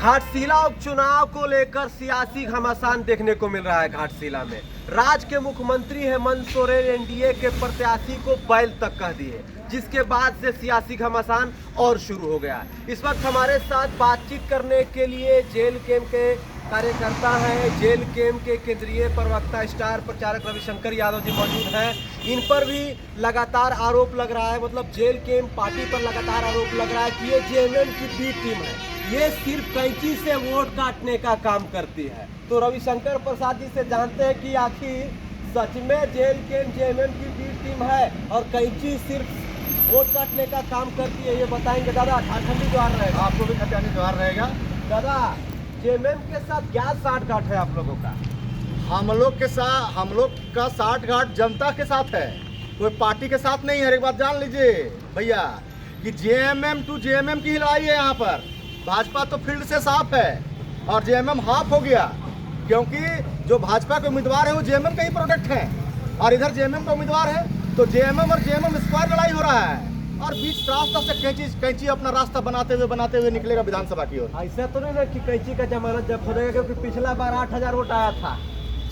घाटशिला उपचुनाव को लेकर सियासी घमासान देखने को मिल रहा है। घाटशिला में राज्य के मुख्यमंत्री हेमंत सोरेन एनडीए के प्रत्याशी को बैल तक कह दिए, जिसके बाद से सियासी घमासान और शुरू हो गया। इस वक्त हमारे साथ बातचीत करने के लिए जेल कैंप के कार्यकर्ता हैं, जेल कैंप के केंद्रीय प्रवक्ता स्टार प्रचारक रविशंकर यादव जी मौजूद हैं। इन पर भी लगातार आरोप लग रहा है, मतलब जेल कैंप पार्टी पर लगातार आरोप लग रहा है कि ये जेएमएम की बी टीम है, ये सिर्फ कैंची से वोट काटने का काम करती है। तो रविशंकर प्रसाद जी से जानते हैं कि आखिर सच में जेल कैंप जेएमएम की बी टीम है और कैंची सिर्फ वोट काटने का काम करती है, ये बताएंगे। दादा झारखंडी जवाहर रहेगा, आपको भी खतियानी जवाहर रहेगा। दादा जेएमएम के साथ क्या साठगांठ है आप लोगों का? हम लोग का साठगांठ जनता के साथ है, कोई पार्टी के साथ नहीं है। एक बात जान लीजिए भैया कि जेएमएम टू जेएमएम की लड़ाई है। यहाँ पर भाजपा तो फील्ड से साफ है और जेएमएम हाफ हो गया, क्योंकि जो भाजपा के उम्मीदवार है वो जेएमएम के ही प्रोडक्ट हैं और इधर जेएमएम का उम्मीदवार है, तो जेएमएम और जेएमएम स्क्वायर लड़ाई हो रहा है और बीच रास्ता से कैंची अपना रास्ता बनाते हुए निकलेगा विधानसभा की ओर। ऐसा तो नहीं ना कि कैंची का जमानत जब्त हो जाएगा, क्योंकि पिछला बार 8,000 वोट आया था।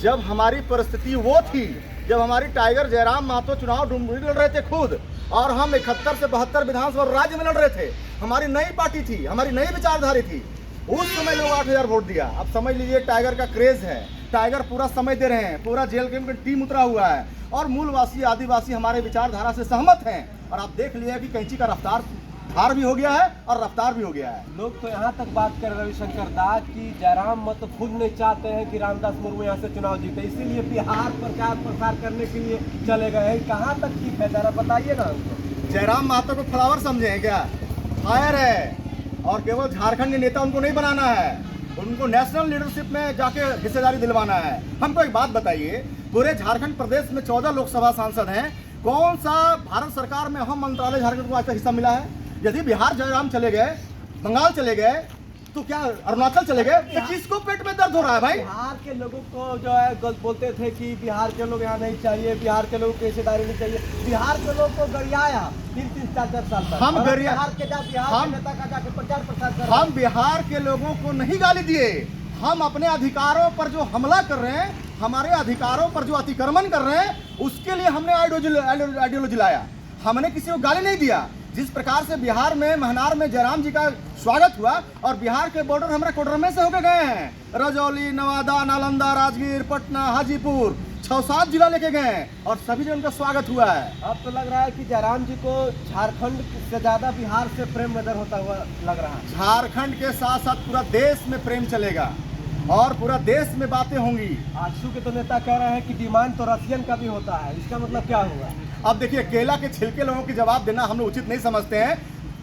जब हमारी परिस्थिति वो थी, जब हमारी टाइगर जयराम महतो चुनाव लड़ रहे थे खुद, और हम 71 से 72 विधानसभा राज्य में लड़ रहे थे, हमारी नई पार्टी थी, हमारी नई विचारधारा थी, उस समय लोग 8,000 वोट दिया। अब समझ लीजिए टाइगर का क्रेज है, टाइगर पूरा समय दे रहे हैं, पूरा जेल कैंप की टीम उतरा हुआ है और मूलवासी आदिवासी हमारे विचारधारा से सहमत हैं। और आप देख लिया कि कैंची का रफ्तार धार भी हो गया है और रफ्तार भी हो गया है। लोग तो यहाँ तक बात कर रविशंकर दा कि जयराम महतो खुद नहीं चाहते हैं कि रामदास मुर्मू यहाँ से चुनाव जीते, इसीलिए बिहार प्रचार प्रसार करने के लिए चले गए हैं। कहाँ तक ठीक है, जरा बताइए ना हमको। जयराम महतो को फ्लावर समझे हैं क्या? फायर है और केवल झारखंड के नेता उनको नहीं बनाना है, उनको नेशनल लीडरशिप में जाके हिस्सेदारी दिलवाना है। हमको एक बात बताइए, पूरे झारखंड प्रदेश में 14 लोकसभा सांसद हैं, कौन सा भारत सरकार में अहम मंत्रालय झारखंड को आज तक हिस्सा मिला है? यदि बिहार जयराम चले गए, बंगाल चले गए, तो क्या अरुणाचल चले गए, तो किसको पेट में दर्द हो रहा है भाई? बिहार के लोगों को जो है गलत बोलते थे कि बिहार के लोग यहाँ नहीं चाहिए, बिहार के लोगों को हिस्सेदारी नहीं चाहिए। बिहार के लोग को गरियाया 3-3, 4-4 साल तक। हम बिहार के नेता का जाके प्रचार प्रसार कर रहे हैं। हम बिहार के लोगों को नहीं गाली दिए, हम अपने अधिकारों पर जो हमला कर रहे हैं, हमारे अधिकारों पर जो अतिक्रमण कर रहे हैं, उसके लिए हमने आइडियोलॉजी लाया, हमने किसी को गाली नहीं दिया। जिस प्रकार से बिहार में महनार में जयराम जी का स्वागत हुआ और बिहार के बॉर्डर हमारे कोडरमा से होकर गए हैं, रजौली, नवादा, नालंदा, राजगीर, पटना, हाजीपुर, 6-7 जिला लेके गए हैं और सभी जगह उनका स्वागत हुआ है। अब तो लग रहा है कि जयराम जी को झारखंड से ज्यादा बिहार से प्रेम नजर होता हुआ लग रहा है। झारखंड के साथ साथ पूरा देश में प्रेम चलेगा और पूरा देश में बातें होंगी। आजसू के तो नेता कह रहे हैं कि डिमांड तो रशियन का भी होता है, इसका मतलब क्या हुआ? अब देखिए, केला के छिलके लोगों की जवाब देना हम लोग उचित नहीं समझते हैं।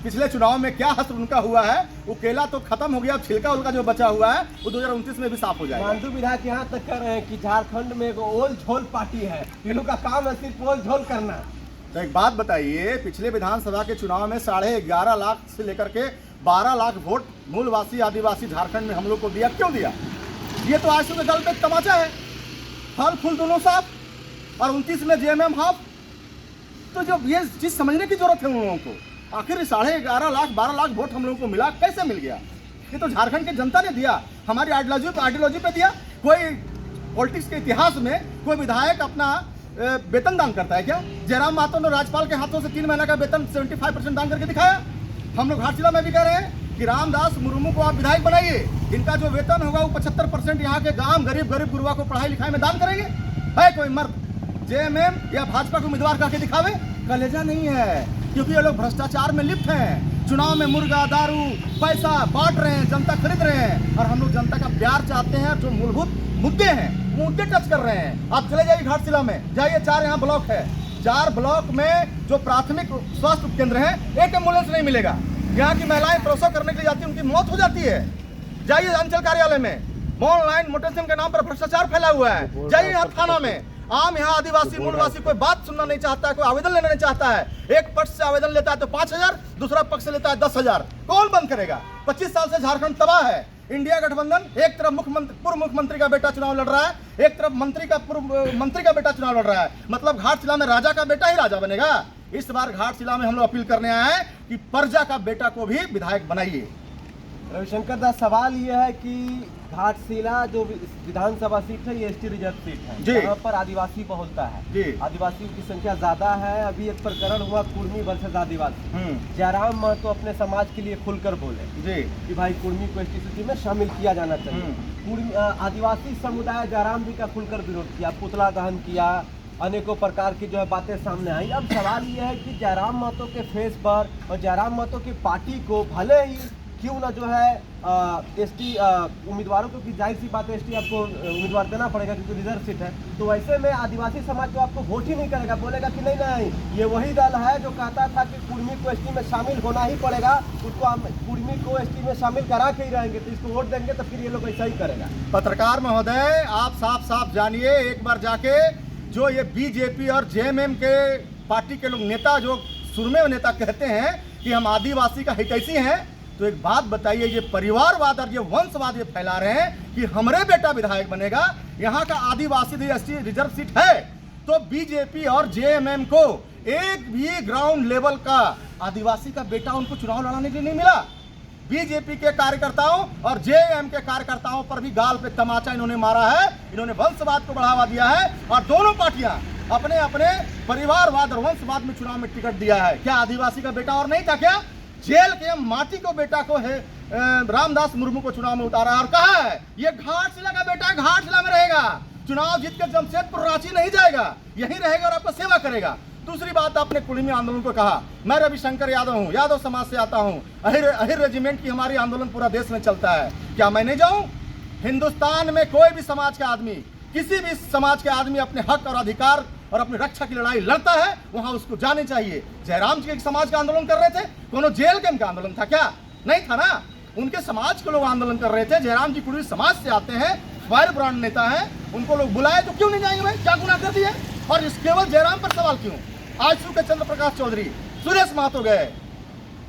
पिछले चुनाव में क्या हश्र उनका हुआ है, वो केला तो खत्म हो गया, अब छिलका उनका जो बचा हुआ है वो 2029 में भी साफ हो जाएगा। मांडू विधायक यहाँ तक कह रहे हैं कि झारखंड में एक ओल झोल पार्टी है, इन लोग का काम है सिर्फ ओल झोल करना। तो एक बात बताइए, पिछले विधानसभा के चुनाव में 11.5 लाख से लेकर के 12 लाख वोट मूलवासी आदिवासी झारखंड में हम लोग को दिया, क्यों दिया? ये तो आज के गल पे तमाचा है, फल फूल दोनों साफ और 29 में जेएमएम हाफ। तो जब ये चीज समझने की जरूरत है उन लोगों को, आखिर 11.5 लाख 12 लाख वोट हम लोगों को मिला, कैसे मिल गया? ये तो झारखंड की जनता ने दिया, हमारी आइडियोलॉजी पे दिया। कोई पॉलिटिक्स के इतिहास में कोई विधायक अपना वेतन दान करता है क्या? जयराम महतो ने राज्यपाल के हाथों से 3 महीने का वेतन 75% दान करके दिखाया। हम लोग घाटशिला में भी कह रहे हैं कि रामदास मुर्मू को आप विधायक बनाइए, इनका जो वेतन होगा वो 75% यहाँ के गांव गरीब गुरुआ को पढ़ाई लिखाई में दान करेंगे। है कोई मर्द जेएमएम या भाजपा को उम्मीदवार करके दिखावे? कलेजा नहीं है, क्योंकि ये लोग भ्रष्टाचार में लिप्त हैं। चुनाव में मुर्गा दारू पैसा बांट रहे हैं, जनता खरीद रहे हैं और हम लोग जनता का प्यार चाहते हैं। जो मूलभूत मुद्दे हैं वो मुद्दे टच कर रहे हैं। आप चले जाइए घाटशिला में, जाइए, 4 यहाँ ब्लॉक है, 4 ब्लॉक में जो प्राथमिक स्वास्थ्य उपकेंद्र है, एक एम्बुलेंस नहीं मिलेगा। यहाँ की महिलाएं प्रसव करने के लिए जाती है, उनकी मौत हो जाती है। जाइए अंचल कार्यालय में, ऑनलाइन मोटेशन के नाम पर भ्रष्टाचार फैला हुआ है। जाइए यहाँ थाना में, आम यहाँ आदिवासी मूलवासी कोई बात सुनना नहीं चाहता है, कोई आवेदन लेना नहीं चाहता है। एक पक्ष से आवेदन लेता है तो 5,000, दूसरा पक्ष से लेता है 10,000। कौन बंद करेगा? 25 साल से झारखंड तबाह है। इंडिया गठबंधन एक तरफ पूर्व मुख्यमंत्री का बेटा चुनाव लड़ रहा है, एक तरफ पूर्व मंत्री का बेटा चुनाव लड़ रहा है। मतलब घाटशिला में राजा का बेटा ही राजा बनेगा। इस बार घाटशिला में हम लोग अपील करने आए हैं कि प्रजा का बेटा को भी विधायक बनाइए। रविशंकर दास, सवाल ये है कि घाटशिला जो विधानसभा सीट है ये एसटी रिजर्व सीट है, जी। यहाँ पर आदिवासी बहुलता है, जी। आदिवासियों की संख्या ज्यादा है। अभी एक प्रकरण हुआ कुर्मी वर्सेस आदिवासी। जयराम महतो अपने समाज के लिए खुलकर बोले जी कि भाई कुर्मी को एसटी सूची में शामिल किया जाना चाहिए। आदिवासी समुदाय जयराम जी का खुलकर विरोध किया, पुतला दहन किया, अनेकों प्रकार की जो है बातें सामने आई। अब सवाल ये है कि जयराम महतो के फेस पर और जयराम महतो की पार्टी को भले ही क्यों ना जो है एसटी उम्मीदवारों को, कि जाहिर सी बात है एसटी आपको उम्मीदवार देना पड़ेगा क्योंकि रिजर्व सीट है, तो वैसे में आदिवासी समाज जो आपको वोट ही नहीं करेगा, बोलेगा कि नहीं नहीं ये वही दल है जो कहता था कि कुर्मी को एसटी में शामिल होना ही पड़ेगा, उसको हम कुर्मी को एसटी में शामिल करा के ही रहेंगे, तो इसको वोट देंगे तो फिर ये लोग ऐसा ही करेगा। पत्रकार महोदय, आप साफ साफ जानिए एक बार जाके, जो ये बीजेपी और जेएमएम के पार्टी के लोग नेता जो सुरमे नेता कहते हैं कि हम आदिवासी का हितैषी हैं, तो एक बात बताइए, ये परिवारवाद और ये वंशवाद ये फैला रहे हैं कि हमारे बेटा विधायक बनेगा, यहाँ का आदिवासी एसटी रिजर्व सीट है, तो बीजेपी और जेएमएम को एक भी ग्राउंड लेवल का आदिवासी का बेटा उनको चुनाव लड़ाने के लिए नहीं मिला। बीजेपी के कार्यकर्ताओं और जेएमएम के कार्यकर्ताओं पर भी गाल पे तमाचा इन्होंने मारा है, इन्होंने वंशवाद को बढ़ावा दिया है और दोनों पार्टियां अपने अपने परिवारवाद और वंशवाद में चुनाव में टिकट दिया है। क्या आदिवासी का बेटा और नहीं था क्या? जेल के माटी को बेटा को है रामदास मुर्मू को चुनाव में उतारा है और कहा है ये घाटशिला का बेटा है, घाटशिला में रहेगा, चुनाव जीत कर जमशेदपुर रांची नहीं जाएगा, यही रहेगा और आपको सेवा करेगा। दूसरी बात, आपने कुर्मी आंदोलन को कहा, मैं रविशंकर यादव हूँ, यादव समाज से आता हूँ, अहिर रेजिमेंट की हमारी आंदोलन पूरा देश में चलता है, क्या मैं नहीं जाऊँ? हिंदुस्तान में कोई भी समाज का आदमी, किसी भी समाज के आदमी अपने हक और अधिकार और अपनी रक्षा की लड़ाई लड़ता है, वहां उसको जाने चाहिए। जयराम जी एक समाज का आंदोलन कर रहे थे, कोनो जेल के उनका आंदोलन था क्या? नहीं था ना, उनके समाज के लोग आंदोलन कर रहे थे। जयराम जी कुर्मी समाज से आते हैं, फायर ब्रांड नेता हैं, उनको लोग बुलाए तो क्यों नहीं जाएंगे भाई? क्या गुनाह कर दिए? और इस केवल जयराम पर सवाल क्यों? आजसू के चंद्र प्रकाश चौधरी, सुरेश महतो गए,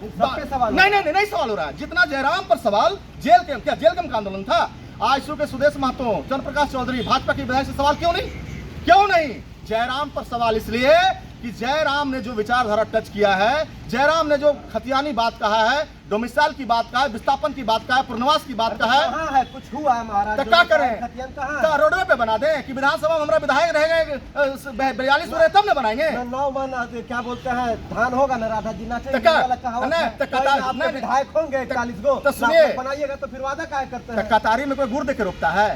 नहीं सवाल हो रहा है। जितना जयराम पर सवाल, जेल के क्या जेल के आंदोलन था, आजसू के सुरेश महतो, चंद्र प्रकाश चौधरी, भाजपा के विधायक से सवाल क्यों नहीं? जयराम पर सवाल इसलिए कि जयराम ने जो विचारधारा टच किया है, जयराम ने जो खतियानी बात कहा है, डोमिसाइल की बात कहा है, विस्थापन की बात कहा है, पुनर्वास की बात कहा है, कुछ हुआ है महाराज, तो क्या करें? रोडवे पे बना दें कि विधानसभा में हमारा विधायक रहेगा 42 हो रहे तब न बनाएंगे? 9 मन क्या बोलते हैं, धान होगा ना राधा जी नाचे विधायक होंगे 41 गो, तो सुनिए, बनाइएगा तो फिर वादा क्या करते हैं? कतारी में कोई गुड़ देके रोकता है?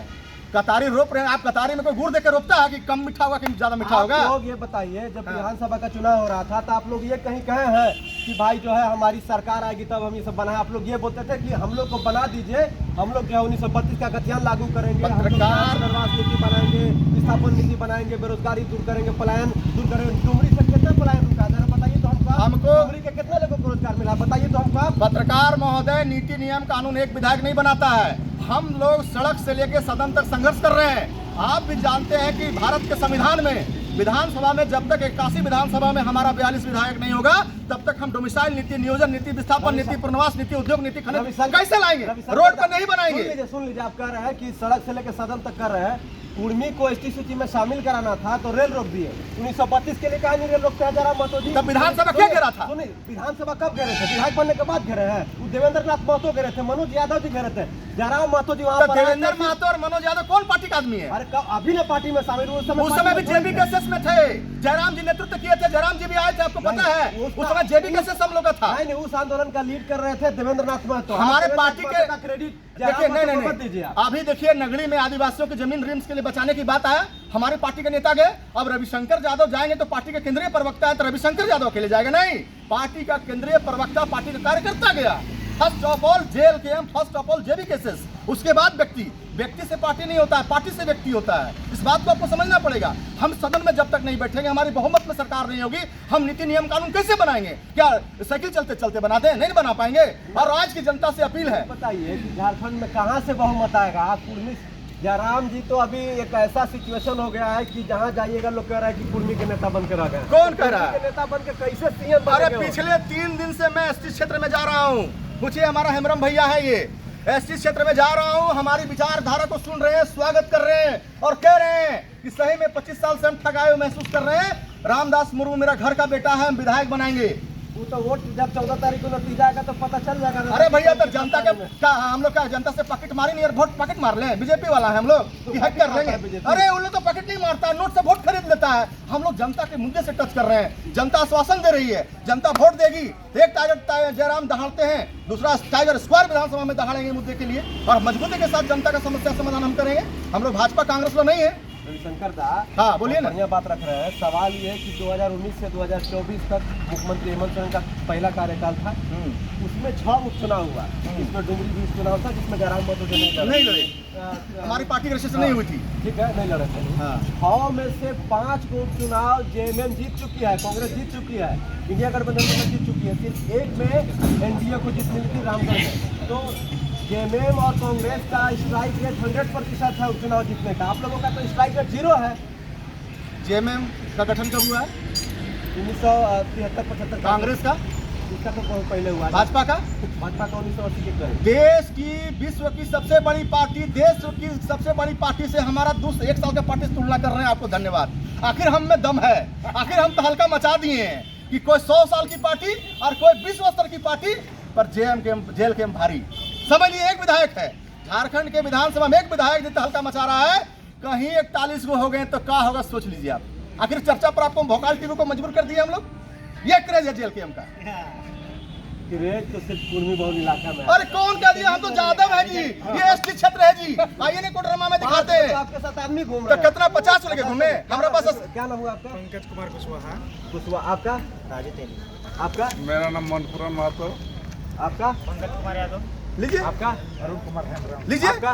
कतारी रोप रहे हैं आप, कतारी में कोई गुड़ देके रोकता है कि कम मीठा होगा कि ज्यादा मीठा होगा? आप लोग ये बताइए, जब विधानसभा का चुनाव हो रहा था तो आप लोग ये कहीं कहे हैं कि भाई जो है हमारी सरकार आएगी तब हम ये सब बनाए? आप लोग ये बोलते थे कि हम लोग को बना दीजिए, हम लोग जो है 1932 का गतियान लागू करेंगे, पुनर्वास नीति बनाएंगे, विस्थापन नीति बनाएंगे, बेरोजगारी दूर करेंगे, पलायन दूर करेंगे। डुमरी से कितना पलायन रुका है बताइए तो हमको, डुमरी के कितने लोगों को रोजगार मिला बताइए तो हमको। पत्रकार महोदय, नीति नियम कानून एक विधायक नहीं बनाता है, हम लोग सड़क से लेकर सदन तक संघर्ष कर रहे हैं। आप भी जानते हैं कि भारत के संविधान में विधानसभा में जब तक 81 विधानसभा में हमारा 42 विधायक नहीं होगा तब तक हम डोमिसाइल नीति, नियोजन नीति, विस्थापन नीति, पुनर्वास नीति, उद्योग नीति कैसे लाएंगे? रोड पर नहीं बनाएंगे। सुन लीजिए, आप कह रहे हैं कि सड़क से लेकर सदन तक कर रहे हैं, कुर्मी को एसटी सूची में शामिल कराना था तो रेल रोक दिए। 1932 के लिए कहा नहीं रेल रोकते हैं जयराम महतो जी? तब विधानसभा क्या घेरा था? सुनिए, विधानसभा कब घेरे थे? विधायक बनने के बाद घेरे हैं। वो देवेंद्र नाथ महतो घेरे थे, मनोज यादव जी घेरे थे, जयराम महतो जी वहाँ पर। देवेंद्र महतो और मनोज यादव कौन पार्टी का आदमी है? अरे अभी ना पार्टी में शामिल, उस समय भी जेबी केसेस में थे, जयराम जी नेतृत्व किए थे, जयराम जी भी आए थे, आपको पता है उस समय जेबी केसेस हम लोग का था। नहीं, उस आंदोलन का लीड कर रहे थे देवेंद्र नाथ महतो। हमारे पार्टी के क्रेडिट देखिए, नहीं, अभी देखिए नगरी में आदिवासियों की जमीन रिम्स के लिए बचाने की बात आया, हमारे पार्टी के नेता गए, अब रविशंकर यादव जाएंगे तो पार्टी के केंद्रीय प्रवक्ता है तो रविशंकर यादव अकेले जाएगा? नहीं, पार्टी का केंद्रीय प्रवक्ता पार्टी का कार्यकर्ता गया। फर्स्ट ऑफ ऑल जेल के first of all JB cases, उसके बाद व्यक्ति से पार्टी नहीं होता है, पार्टी से व्यक्ति होता है। इस बात को आपको समझना पड़ेगा। हम सदन में जब तक नहीं बैठेंगे, हमारी बहुमत में सरकार नहीं होगी, हम नीति नियम कानून कैसे बनाएंगे? क्या साइकिल चलते चलते बना दें? नहीं बना पाएंगे। और आज की जनता से अपील है, बताइए कि झारखंड में कहाँ से बहुमत आएगा? कुर्मी जयराम जी तो अभी एक ऐसा सिचुएशन हो गया है कि जहाँ जाइएगा लोग कह रहा है कि कुर्मी के नेता बन कर आ गए। कौन कह रहा है? नेता बन के कैसे सीएम? अरे पिछले 3 दिन से मैं एसटी क्षेत्र में जा रहा हूँ, पूछिए, हमारा हेमरम भैया है, ये एसटी क्षेत्र में जा रहा हूँ, हमारी विचारधारा को सुन रहे हैं, स्वागत कर रहे हैं और कह रहे हैं कि सही में 25 साल से हम ठगाए महसूस कर रहे हैं। रामदास मुर्मू मेरा घर का बेटा है, हम विधायक बनाएंगे। वो तो वोट जब 14 तारीख को नतीजा आएगा तो पता चल जाएगा। अरे भैया तो जनता के क्या हम लोग क्या जनता से पॉकेट मारी नहीं और वोट पॉकेट मार ले? बीजेपी वाला है हम लोग कि हैक कर लेंगे? अरे उन लोग तो पॉकेट नहीं मारता है, नोट से वोट खरीद लेता है। हम लोग जनता के मुद्दे से टच कर रहे हैं, जनता आश्वासन दे रही है, जनता वोट देगी। एक टाइगर जयराम दहाड़ते हैं, दूसरा टाइगर स्क्वायर विधानसभा में दहाड़ेंगे मुद्दे के लिए और मजबूती के साथ जनता का समस्या समाधान हम करेंगे। हम लोग भाजपा कांग्रेस में नहीं है। रविशंकर दा, हाँ बोलिए ना। बढ़िया बात रख रहे हैं। सवाल ये है कि 2019 से 2024 तक मुख्यमंत्री हेमंत सोरेन का पहला कार्यकाल था, उसमें 6 उपचुनाव हुआ, इसमें डुमरी भी चुनाव था जिसमें जयराम बहादुर नहीं लड़े, हमारी पार्टी की रजिस्ट्रेशन नहीं हुई थी। ठीक है, नहीं लड़े थे। हाँ। 6 में से 5 को उपचुनाव जेएमएम जीत चुकी है, कांग्रेस जीत चुकी है, इंडिया गठबंधन जीत चुकी है। सिर्फ एक में एनडीए को जीत मिली थी रामगढ़ में। तो जेएमएम और कांग्रेस का स्ट्राइक रेट 100% है उपचुनाव जीतने का। आप लोगों का तो स्ट्राइक रेट 0 है। जेएमएम का गठन कब हुआ है? 1973-75। कांग्रेस का? इसका तो बहुत पहले हुआ है। भाजपा का? भाजपा का 1980 के करीब। देश की विश्व की सबसे बड़ी पार्टी, देश की सबसे बड़ी पार्टी से हमारा 1 साल के पार्टी से तुलना कर रहे हैं। आपको धन्यवाद। आखिर हम में दम है, आखिर हम तो हल्का मचा दिए हैं कि कोई 100 साल की पार्टी और कोई विश्व स्तर की पार्टी पर जेल के भारी। समझिए, एक विधायक है झारखंड के विधानसभा में, एक विधायक जितना हल्का मचा रहा है, कहीं 41 को हो गए तो क्या होगा सोच लीजिए आप। आखिर चर्चा पर आपको भोकाल टीवी को मजबूर कर दिया हम लोग। ये क्रेज है जेल के का। क्रेज तो सिर्फ कुर्मी बहुल इलाका में। अरे कौन कह दिया? हम तो जादव है जी, ये एसटी क्षेत्र है जी। आइए नहीं कोडरमा में दिखाते हैं। आपके साथ आदमी घूम तो रहा है। कितना 50 लेके घूमे हमारे पास। क्या नाम हुआ आपका? पंकज कुमार कुशवाहा। कुशवाहा। आपका? आपका? मेरा नाम मनपुरन महतो। आपका? पंकज कुमार यादव। लीजिए आपका? अरुण कुमार हेम्ब्रम। लीजिए। आपका?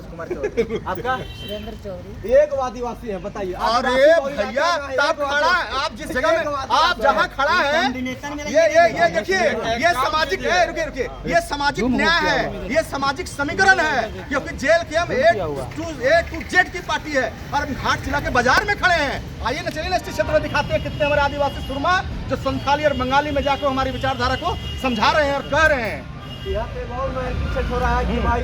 कुमार चौधरी। आपका? सुरेंद्र चौधरी। एक आदिवासी है, बताइए। अरे भैया आप खड़ा है, आप जिस जगह में आप जहाँ खड़ा है, ये देखिए, ये सामाजिक है। रुकिए, ये सामाजिक न्याय है, ये सामाजिक समीकरण है। क्योंकि जेल के हम A to Z की पार्टी है और हम घाट जिला के बाजार में खड़े हैं। आइए ना, चलिए ना इस क्षेत्र में दिखाते हैं कितने हमारे आदिवासी सुरमा जो संथाली और बंगाली में जाकर हमारी विचारधारा को समझा रहे हैं और कह रहे हैं। यहाँ पे बहुत महत्वपूर्ण हो रहा है कि भाई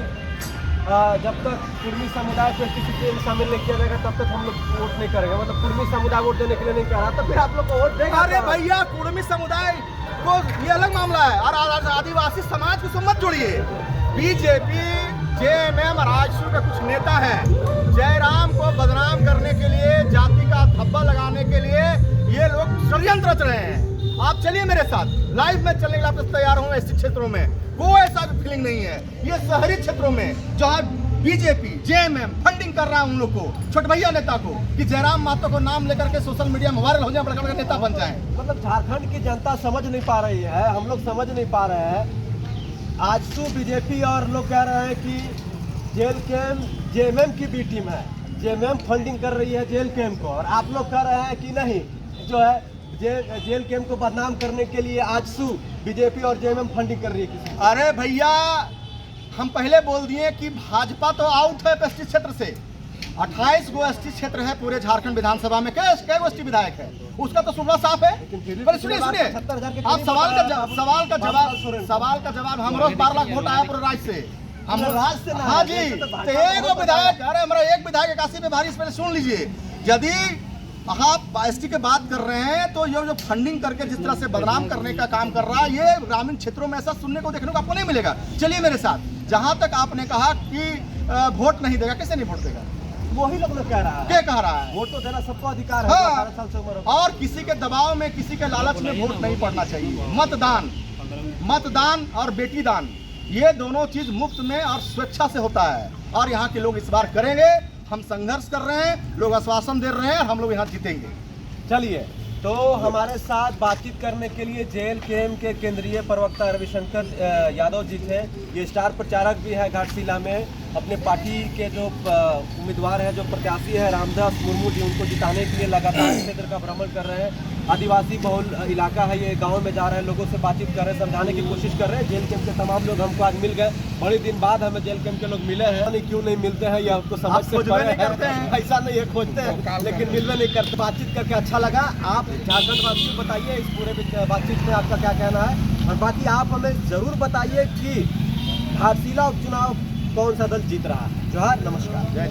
जब तक कुर्मी समुदाय को स्थिति में शामिल नहीं किया जाएगा तब तक हम लोग वोट नहीं करेंगे। मतलब कुर्मी समुदाय वोट देने के लिए नहीं कह रहा, तो फिर आप लोग को वोट देगा। अरे भैया, कुर्मी समुदाय को ये अलग मामला है और आदिवासी समाज को मत जोड़िए। बीजेपी, जेएमएम और आजसू के कुछ नेता हैं जयराम को बदनाम करने के लिए, जाति का धब्बा लगाने के लिए ये लोग षड्यंत्र रच रहे हैं। आप चलिए मेरे साथ, लाइव में चलने के लिए आप तैयार हूँ। ऐसे क्षेत्रों में कोई ऐसा फीलिंग नहीं है। ये शहरी क्षेत्रों में जहाँ बीजेपी, जेएमएम फंडिंग कर रहा है उन लोग को, छोटे भैया नेता को, कि जयराम महतो को नाम लेकर के सोशल मीडिया में वायरल हो जाए, बड़का नेता बन जाए। मतलब झारखंड की जनता समझ नहीं पा रही है, हम लोग समझ नहीं पा रहे हैं। आजसू, बीजेपी और लोग कह रहे हैं कि जेल कैम्प जेएमएम की बी टीम है, जेएमएम फंडिंग कर रही है जेल कैम्प को, और आप लोग कह रहे हैं कि नहीं, जो है जेल कैम्प को बदनाम करने के लिए आजसू, बीजेपी और जेएमएम फंडिंग कर रही है किसी। अरे भैया, हम पहले बोल दिए कि भाजपा तो आउट है एसटी क्षेत्र से। 28 गो एसटी क्षेत्र है पूरे झारखंड विधानसभा में। कै गो एसटी विधायक है? उसका तो सुनना साफ है। पर सुनिए, आप सवाल का जवाब हम रोज 12 लाख वोट आया पूरे राज्य से। हम राज्य से। हाँ जी, तो एक विधायक, अरे हमारा एक विधायक 81 में भारी, इस पहले सुन लीजिए। यदि आप एसटी की बात कर रहे हैं तो ये जो फंडिंग करके जिस तरह से बदनाम करने का काम कर रहा है, ये ग्रामीण क्षेत्रों में ऐसा सुनने को देखने को आपको नहीं मिलेगा। चलिए मेरे साथ। जहां तक आपने कहा कि वोट नहीं देगा, कैसे नहीं वोट देगा? वही लोग कह रहा है। क्या कह रहा है? वोट तो देना सबको अधिकार है। हाँ। 18 साल से उम्र। और किसी के दबाव में, किसी के लालच में वोट नहीं पड़ना चाहिए। मतदान और बेटी दान, ये दोनों चीज मुफ्त में और स्वेच्छा से होता है और यहाँ के लोग इस बार करेंगे। हम संघर्ष कर रहे हैं, लोग आश्वासन दे रहे हैं, हम लोग यहाँ जीतेंगे। चलिए, तो हमारे साथ बातचीत करने के लिए जेल कैम्प के केंद्रीय प्रवक्ता रविशंकर यादव जी थे। ये स्टार प्रचारक भी है घाटशिला में। अपने पार्टी के जो उम्मीदवार हैं, जो प्रत्याशी है रामदास मुर्मू जी, उनको जिताने के लिए लगातार क्षेत्र का भ्रमण कर रहे हैं। आदिवासी बहुल इलाका है ये, गांव में जा रहे हैं, लोगों से बातचीत कर रहे हैं, समझाने की कोशिश कर रहे हैं। जेल कैम्प के तमाम लोग हमको आज मिल गए। बड़े दिन बाद हमें जेल कैम्प के लोग मिले हैं। नहीं क्यों नहीं मिलते हैं, ये आपको समझ से परे है। ऐसा नहीं है, खोजते हैं लेकिन मिलवे नहीं करते। बातचीत करके अच्छा लगा। आप झारखंड वासी को बताइए इस पूरे बातचीत में आपका क्या कहना है, और बाकी आप हमें जरूर बताइए कि घाटशिला उपचुनाव कौन सा दल जीत रहा है। जोहार, नमस्कार।